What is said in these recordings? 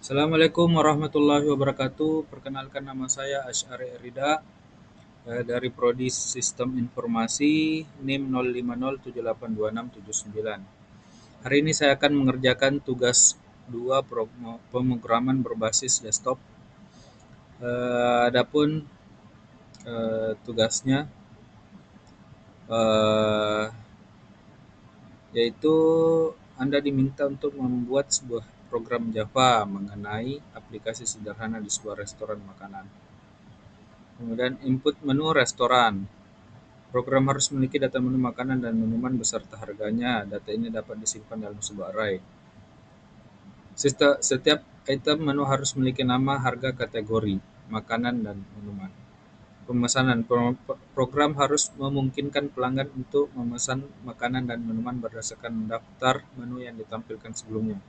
Assalamualaikum warahmatullahi wabarakatuh. Perkenalkan nama saya Asy'ari Rida dari Prodi Sistem Informasi NIM 050782679. Hari ini saya akan mengerjakan tugas 2 pemrograman berbasis desktop. Adapun tugasnya eh, yaitu Anda diminta untuk membuat sebuah program Java mengenai aplikasi sederhana di sebuah restoran makanan. Kemudian input menu restoran. Program harus memiliki data menu makanan dan minuman beserta harganya. Data ini dapat disimpan dalam sebuah array. Setiap item menu harus memiliki nama, harga, kategori, makanan, dan minuman. Pemesanan. Program harus memungkinkan pelanggan untuk memesan makanan dan minuman berdasarkan daftar menu yang ditampilkan sebelumnya.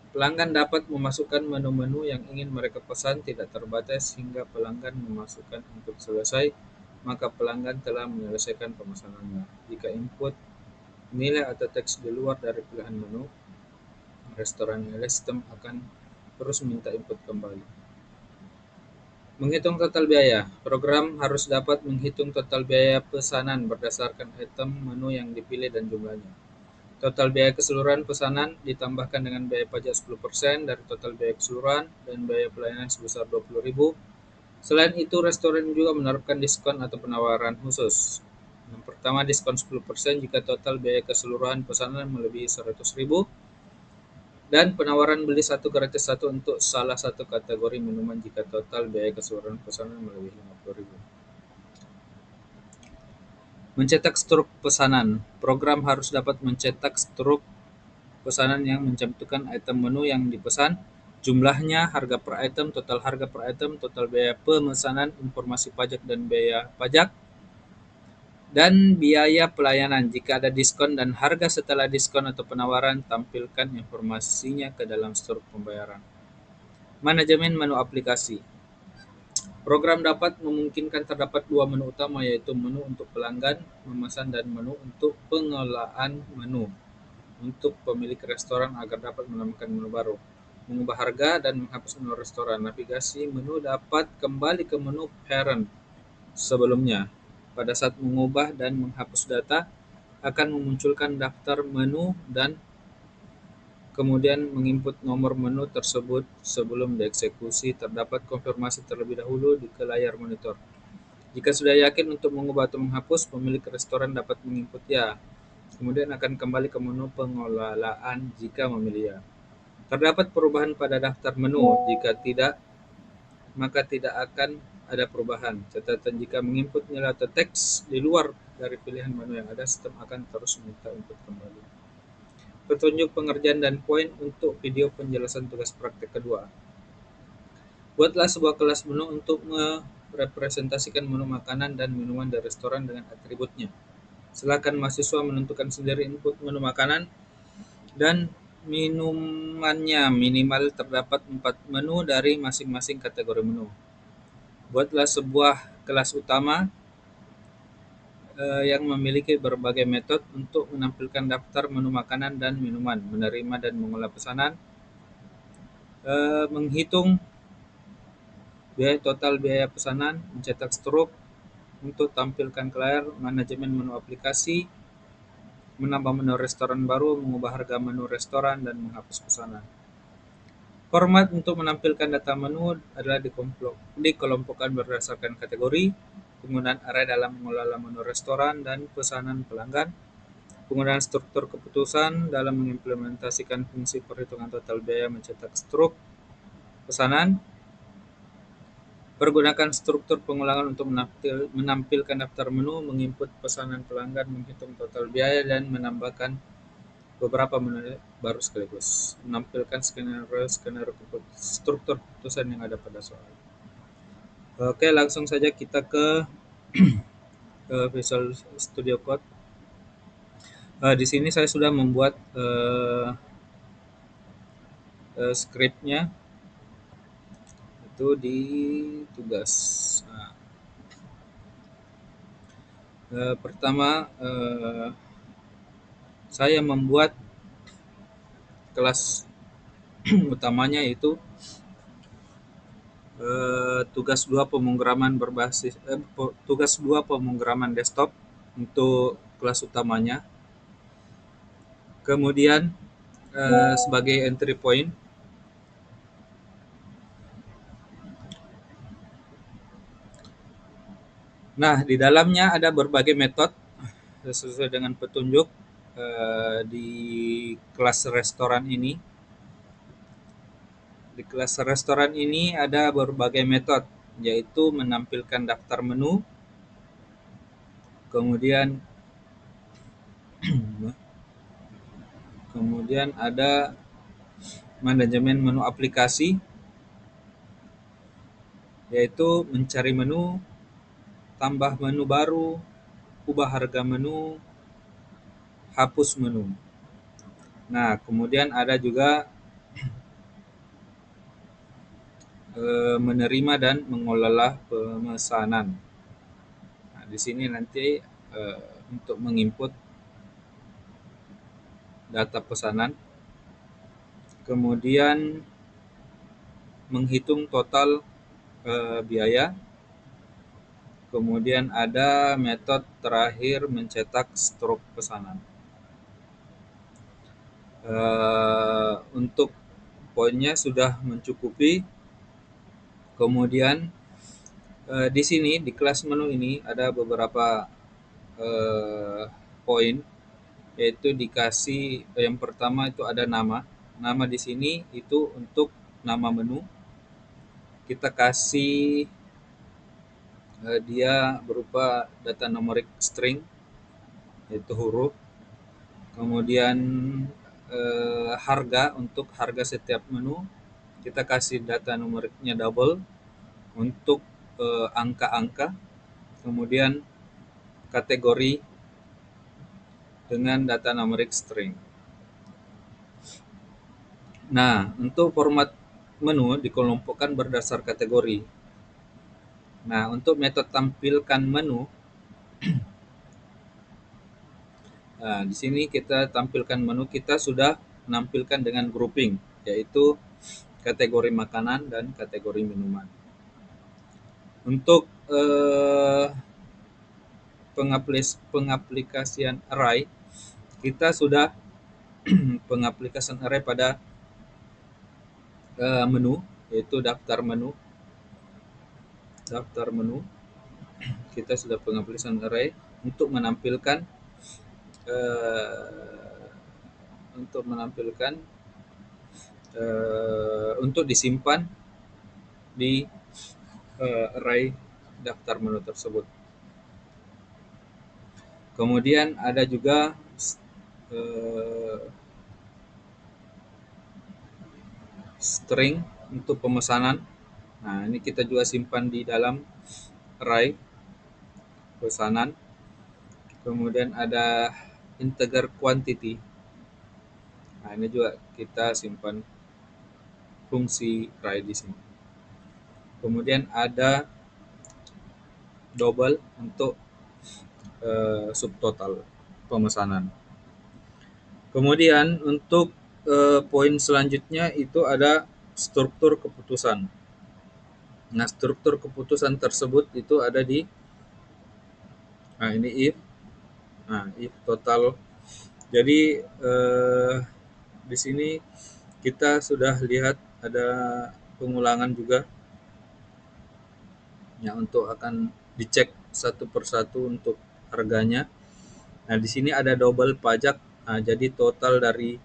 Pelanggan dapat memasukkan menu-menu yang ingin mereka pesan tidak terbatas hingga pelanggan memasukkan input selesai, maka pelanggan telah menyelesaikan pemesanannya. Jika input nilai atau teks di luar dari pilihan menu, restoran nilai sistem akan terus minta input kembali. Menghitung total biaya. Program harus dapat menghitung total biaya pesanan berdasarkan item menu yang dipilih dan jumlahnya. Total biaya keseluruhan pesanan ditambahkan dengan biaya pajak 10% dari total biaya keseluruhan dan biaya pelayanan sebesar 20.000. Selain itu, restoran juga menerapkan diskon atau penawaran khusus. Yang pertama, diskon 10% jika total biaya keseluruhan pesanan melebihi 100.000 dan penawaran beli satu gratis satu untuk salah satu kategori minuman jika total biaya keseluruhan pesanan melebihi 50.000. Mencetak struk pesanan. Program harus dapat mencetak struk pesanan yang mencantumkan item menu yang dipesan, jumlahnya, harga per item, total harga per item, total biaya pemesanan, informasi pajak dan biaya pajak, dan biaya pelayanan. Jika ada diskon dan harga setelah diskon atau penawaran, tampilkan informasinya ke dalam struk pembayaran. Manajemen menu aplikasi. Program dapat memungkinkan terdapat dua menu utama, yaitu menu untuk pelanggan memesan dan menu untuk pengelolaan menu untuk pemilik restoran agar dapat menambahkan menu baru, mengubah harga, dan menghapus menu restoran. Navigasi menu dapat kembali ke menu parent sebelumnya. Pada saat mengubah dan menghapus data, akan memunculkan daftar menu dan kemudian menginput nomor menu tersebut sebelum dieksekusi. Terdapat konfirmasi terlebih dahulu ke layar monitor. Jika sudah yakin untuk mengubah atau menghapus, pemilik restoran dapat menginput ya. Kemudian akan kembali ke menu pengelolaan jika memilih ya. Terdapat perubahan pada daftar menu. Jika tidak, maka tidak akan ada perubahan. Catatan, jika menginput nilai atau teks di luar dari pilihan menu yang ada, sistem akan terus meminta input kembali. Petunjuk pengerjaan dan poin untuk video penjelasan tugas praktek kedua. Buatlah sebuah kelas menu untuk merepresentasikan menu makanan dan minuman dari restoran dengan atributnya. Silakan mahasiswa menentukan sendiri input menu makanan dan minumannya. Minimal terdapat 4 menu dari masing-masing kategori menu. Buatlah sebuah kelas utama yang memiliki berbagai metode untuk menampilkan daftar menu makanan dan minuman, menerima dan mengolah pesanan, menghitung biaya total biaya pesanan, mencetak struk untuk tampilkan ke layar, manajemen menu aplikasi, menambah menu restoran baru, mengubah harga menu restoran, dan menghapus pesanan. Format untuk menampilkan data menu adalah dikelompokkan berdasarkan kategori, penggunaan array dalam mengelola menu restoran dan pesanan pelanggan, penggunaan struktur keputusan dalam mengimplementasikan fungsi perhitungan total biaya mencetak struk pesanan, pergunakan struktur pengulangan untuk menampilkan daftar menu, menginput pesanan pelanggan, menghitung total biaya, dan menambahkan beberapa menu baru sekaligus. Menampilkan skenario struktur keputusan yang ada pada soal. Oke, langsung saja kita ke Visual Studio Code. Di sini saya sudah membuat scriptnya itu di tugas. Pertama, saya membuat kelas utamanya itu tugas 2 pemrograman berbasis tugas 2 pemrograman desktop untuk kelas utamanya. Kemudian sebagai entry point, nah di dalamnya ada berbagai metode sesuai dengan petunjuk di kelas restoran ini. Di kelas restoran ini ada berbagai metode, yaitu menampilkan daftar menu, kemudian kemudian ada manajemen menu aplikasi, yaitu mencari menu, tambah menu baru, ubah harga menu, hapus menu. Nah, kemudian ada juga menerima dan mengelola pemesanan. Nah, di sini nanti untuk menginput data pesanan, kemudian menghitung total biaya, kemudian ada metode terakhir mencetak struk pesanan. Untuk poinnya sudah mencukupi. Kemudian di sini di kelas menu ini ada beberapa poin, yaitu dikasih yang pertama itu ada nama. Nama di sini itu untuk nama menu. Kita kasih dia berupa data numerik string, yaitu huruf. Kemudian harga, untuk harga setiap menu kita kasih data numeriknya double. Untuk angka-angka, kemudian kategori dengan data numerik string. Nah, untuk format menu dikelompokkan berdasar kategori. Nah, untuk metode tampilkan menu, nah, di sini kita tampilkan menu, kita sudah menampilkan dengan grouping, yaitu kategori makanan dan kategori minuman. Untuk pengaplikasian array, kita sudah pengaplikasian array pada menu, yaitu daftar menu. Kita sudah pengaplikasian array untuk menampilkan untuk disimpan di array daftar menu tersebut. Kemudian ada juga string untuk pemesanan. Nah, ini kita juga simpan di dalam array pesanan. Kemudian ada integer quantity. Nah, ini juga kita simpan fungsi array di sini. Kemudian ada double untuk subtotal pemesanan. Kemudian untuk poin selanjutnya itu ada struktur keputusan. Nah, struktur keputusan tersebut itu ada di ini if total. Jadi di sini kita sudah lihat ada pengulangan juga. Ya, untuk akan dicek satu persatu untuk harganya. Nah, di sini ada double pajak. Nah, jadi total dari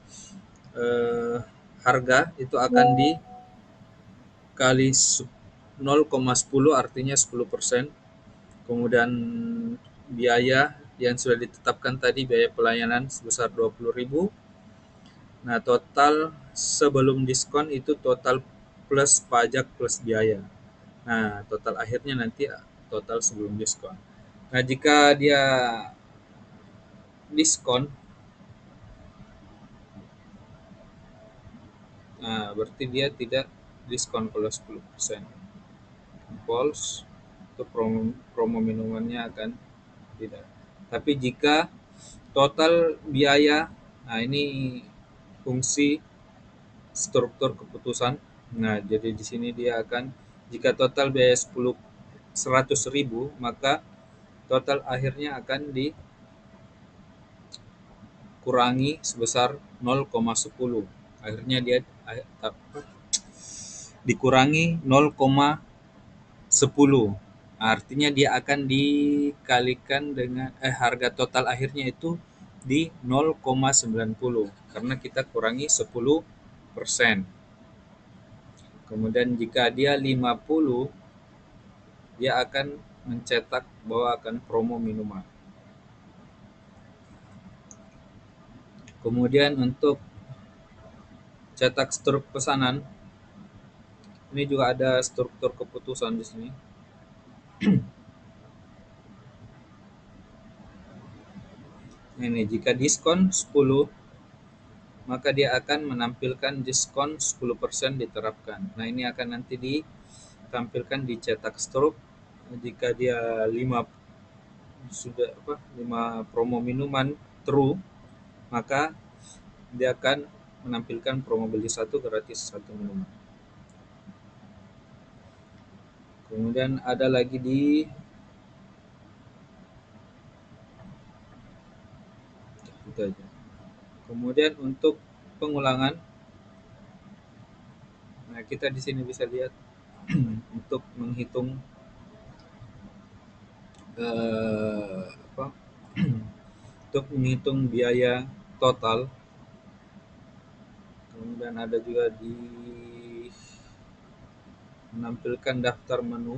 harga itu akan dikali 0,10, artinya 10%. Kemudian biaya yang sudah ditetapkan tadi, biaya pelayanan sebesar 20.000. Nah, total sebelum diskon itu total plus pajak plus biaya. Nah, total akhirnya nanti total sebelum diskon. Nah, jika dia diskon, nah berarti dia tidak diskon kalau 10%. False, itu promo minumannya akan tidak. Tapi jika total biaya, nah ini fungsi struktur keputusan. Nah, jadi di sini dia akan jika total biaya 100.000, maka total akhirnya akan dikurangi sebesar 0,10. Akhirnya dia dikurangi 0,10. Artinya dia akan dikalikan dengan harga total akhirnya itu di 0,90 karena kita kurangi 10%. Kemudian jika dia 50, dia akan mencetak bahwa akan promo minuman. Kemudian untuk cetak struk pesanan, ini juga ada struktur keputusan di sini. Ini jika diskon 10, maka dia akan menampilkan diskon 10% diterapkan. Nah, ini akan nanti ditampilkan di cetak struk. Jika dia 5 promo minuman true, maka dia akan menampilkan promo beli 1 gratis 1 minuman. Kemudian ada lagi itu aja. Kemudian untuk pengulangan, nah kita di sini bisa lihat untuk menghitung untuk menghitung biaya total. Kemudian ada juga menampilkan daftar menu.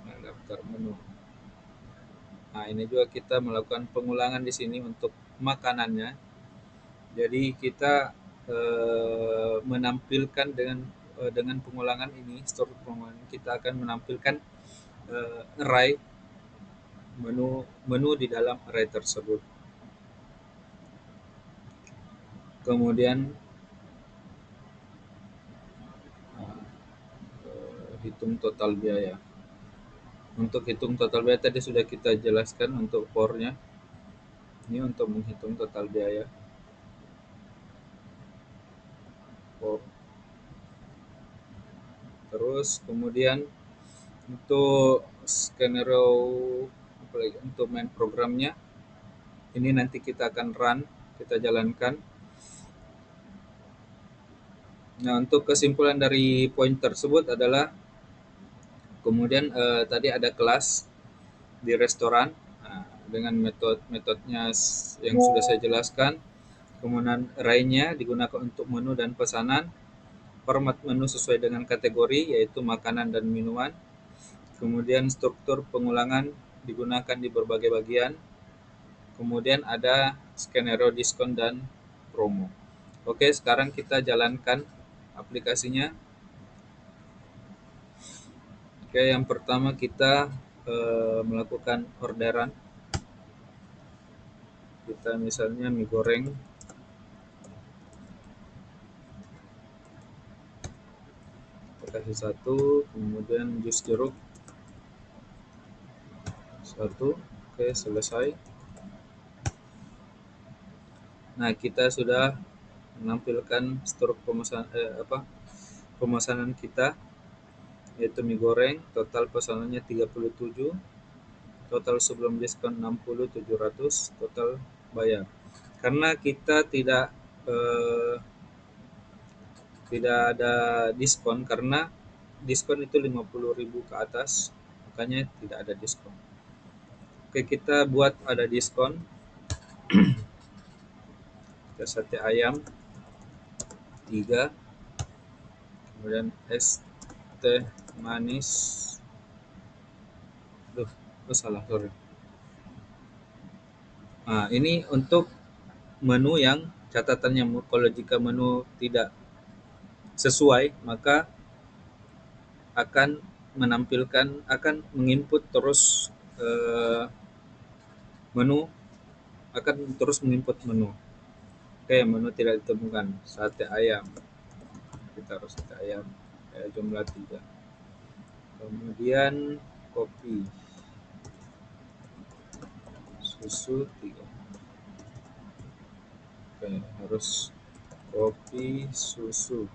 Nah, daftar menu. Nah, ini juga kita melakukan pengulangan di sini untuk makanannya. Jadi kita menampilkan dengan pengulangan ini, struktur pengulangan, kita akan menampilkan array menu di dalam array tersebut. Kemudian hitung total biaya. Untuk hitung total biaya tadi sudah kita jelaskan untuk for-nya. Ini untuk menghitung total biaya. For. Terus kemudian untuk skenario untuk main programnya, ini nanti kita akan run, kita jalankan. Nah, untuk kesimpulan dari poin tersebut adalah kemudian tadi ada kelas di restoran dengan metodenya yang sudah saya jelaskan. Kemudian array-nya digunakan untuk menu dan pesanan. Format menu sesuai dengan kategori yaitu makanan dan minuman. Kemudian struktur pengulangan digunakan di berbagai bagian. Kemudian ada skenario diskon dan promo. Oke, sekarang kita jalankan aplikasinya. Oke, yang pertama kita melakukan orderan. Kita misalnya mie goreng kasih 1, kemudian jus jeruk 1. Oke, selesai. Nah, kita sudah menampilkan struk pemesanan kita, yaitu mie goreng. Total pesanannya 37, total sebelum diskon 60, 700, total bayar. Karena kita tidak ada diskon, karena diskon itu 50.000 ke atas, makanya tidak ada diskon. Oke, kita buat ada diskon. Kita sate ayam 3, kemudian es teh manis. Salah, sorry. Nah, ini untuk menu yang catatannya, kalau jika menu tidak sesuai, maka akan menginput terus menu, akan terus menginput menu. Oke, menu tidak ditemukan, sate ayam, kita harus sate ayam jumlah 3. Kemudian kopi, susu 3. Oke, harus kopi susu.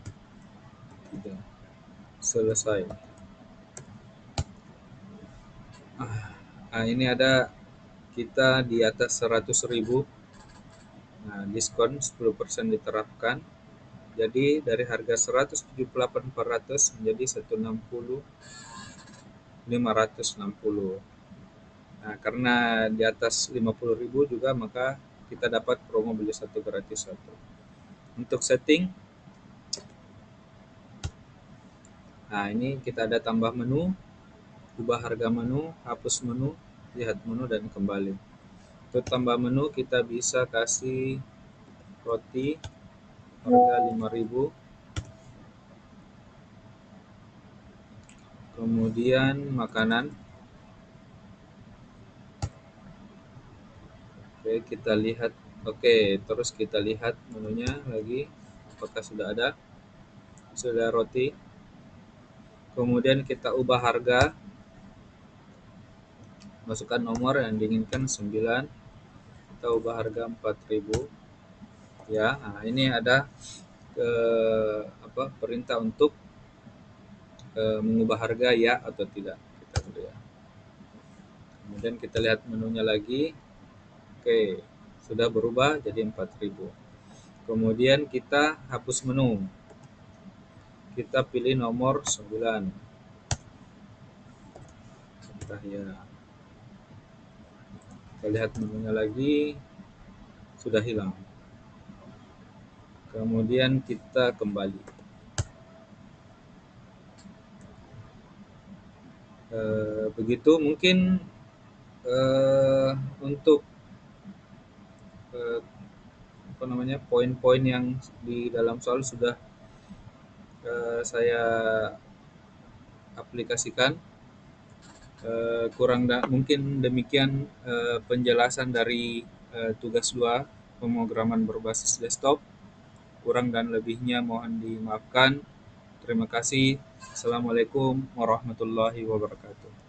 Tidak. Selesai. Nah, ini ada kita di atas 100.000. Nah, diskon 10% diterapkan. Jadi dari harga 178.400 menjadi 160.560. Nah, karena di atas 50.000 juga, maka kita dapat promo beli satu gratis satu. Untuk setting, nah ini kita ada tambah menu, ubah harga menu, hapus menu, lihat menu, dan kembali. Untuk tambah menu kita bisa kasih roti harga 5.000, kemudian makanan. Oke, kita lihat. Oke, terus kita lihat menunya lagi, apakah sudah ada. Sudah roti. Kemudian kita ubah harga, masukkan nomor yang diinginkan 9, kita ubah harga 4.000 ya. Nah, ini ada perintah untuk mengubah harga, ya atau tidak, kita beri ya. Kemudian kita lihat menunya lagi. Oke, sudah berubah jadi 4.000. Kemudian kita hapus menu, kita pilih nomor 9. Entah ya. Kita lihat menunya lagi, sudah hilang. Kemudian kita kembali. Begitu mungkin untuk poin-poin yang di dalam soal sudah saya aplikasikan. Mungkin demikian penjelasan dari tugas 2 pemrograman berbasis desktop. Kurang dan lebihnya mohon dimaafkan. Terima kasih. Assalamualaikum warahmatullahi wabarakatuh.